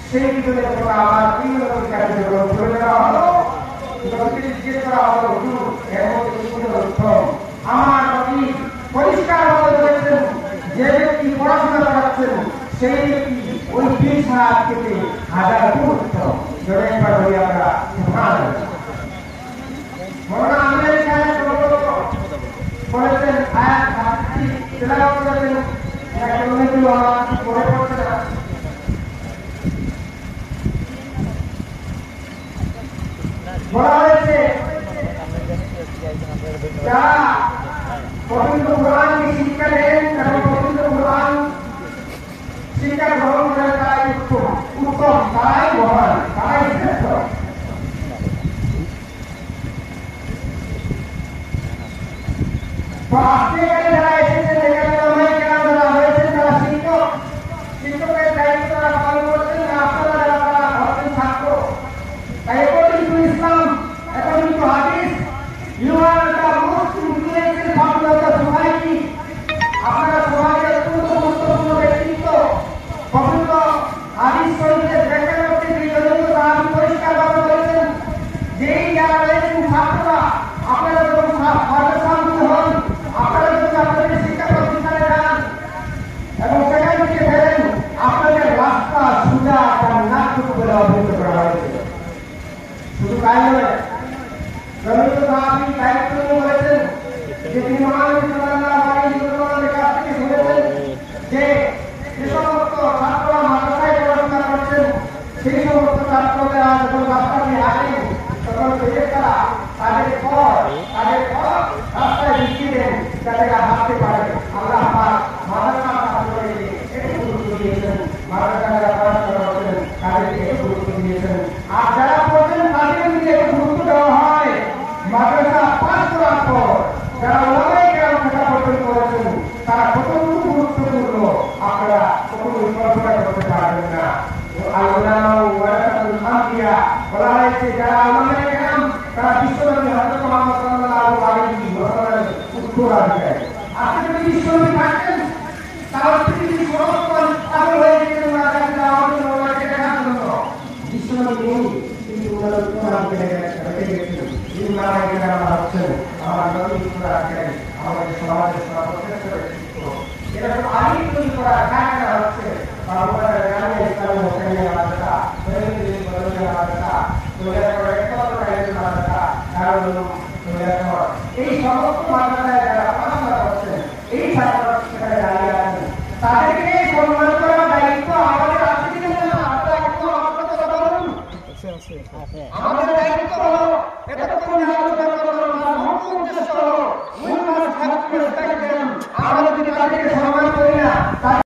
সেই বিপদের কথা আমার বিভিন্ন কাজে করে দেওয়া হলো। জিজ্ঞেস করা হলো হুজুর এর মধ্যে সুন্দর উত্তম আমার প্রতি পরিষ্কার ভাবে বলেছেন যে ব্যক্তি পড়াশোনা করাচ্ছেন সেই ব্যক্তি ওই 20 হাত থেকে 1000 গুণ উত্তম। একবার বলি আমরা মৌলানা আমির সাহেব বলেছেন আয়াত হাদিস তেলাওয়াত করেছেন একটা অনেকগুলো আমার পড়ে পড়ছে না বলা হয়েছে যারা পবিত্র কোরআনকে শিক্ষা দেন এবং পবিত্র কোরআন শিক্ষা গ্রহণ করেন তারাই উত্তম তারাই মহান তারাই শ্রেষ্ঠ। তো আজকে এখানে যারা এসেছেন এখানে ওলামায়ে কেরাম যারা হয়েছেন তারা শিক্ষকের দায়িত্ব তারা পালন করছেন না আপনারা যারা তারা হচ্ছেন ছাত্র। তাই according to Islam according to হাদিস you are the most influential person of the society. আপনারা সমাজের অত্যন্ত গুরুত্বপূর্ণ ব্যক্তিত্ব। পবিত্র হাদিস শরীফের ব্যাখ্যা করতে গিয়ে যদিও সাহাবী পরিষ্কারভাবে বলেছেন যেই যারা রয়েছেন ছাত্ররা আপনারা যখন ছাত্রছাত্রী হন আপনারা যদি আপনাদের শিক্ষা প্রতিষ্ঠানে যান এবং সেখান থেকে ফেরেন আপনাদের রাস্তা সুজা জান্নাতটুকু বলে অভিহিত করা হয়েছে। শুধু তাই নয় জমিত সাহাবী দায়িত্ব নিয়ে বলেছেন যে তিনি মহানবী সাল্লাল্লাহু আলাইহি ওয়াসাল্লামের কাছ থেকে শুনেছেন যে যে সমস্ত ছাত্ররা মাদ্রাসায় পড়াশোনা করছেন সেই সমস্ত ছাত্ররা যখন রাস্তা দিয়ে হাঁটেন তখন ফেরেশতারা তাদের পথ রাস্তায় বিছিয়ে দেন যাতে তারা হাঁটতে পারে। আল্লাহ পাক মাদ্রাসার ছাত্রদেরকে একটু গুরুত্ব দিয়েছেন, মাদ্রাসায় যারা পড়াশোনা করছেন তাদেরকে একটু গুরুত্ব দিয়েছেন। আর যারা পড়ছেন তাদের দিকে একটু গুরুত্ব দেওয়া হয়। মাদ্রাসা পাস করার পর যারা ওলামায়ে কেরাম কথা পর্যন্ত করেছেন তারা কতটুকু গুরুত্বপূর্ণ আপনারা কখনো কল্পনা করতে পারবেন না। আল-উলামা ওয়ারাসাতুল আম্বিয়া বলা হয়েছে যারা ওলামায়ে কেরাম তারা বিশ্বনবী হযরত মুহাম্মদ সাল্লাল্লাহু আলাইহি ওয়াসাল্লামের উত্তরাধিকারী। আপনি যদি বিশ্বনবী থাকতেন তাহলে পৃথিবীর সমস্ত পাগল হয়ে যেতেন না জানতে আমাদের ওলামায়ে কেরাম জন্য। বিশ্বনবী নেই কিন্তু ওনার উত্তরাধিকারী রেখে গেছেন। যিনি ওলামায়ে কেরাম হচ্ছেন আমার নবীর উত্তরাধিকারী, আমাদের সমাজের সর্বশ্রেষ্ঠ ব্যক্তিত্ব। এরকম আলিম তৈরি করা কাজটা হচ্ছে বাবুবাজার গ্রামে ইসলামী হোসেনের মাদ্রাসা, শহীদুল মাদ্রাসা, এই সমস্ত মাদ্রাসায় যারা পড়াশোনা করছেন এই ছাত্ররা সেখানে দাঁড়িয়ে আছেন তাদেরকে সম্মান করার দায়িত্ব আমাদের আছে কিনা না? আপনারা একটু আমাদের কথা বলুন। আমাদের দায়িত্ব হলো এতক্ষণ আলোচনা করলাম তার মুখ্য উদ্দেশ্য হলো আমরা যদি তাদেরকে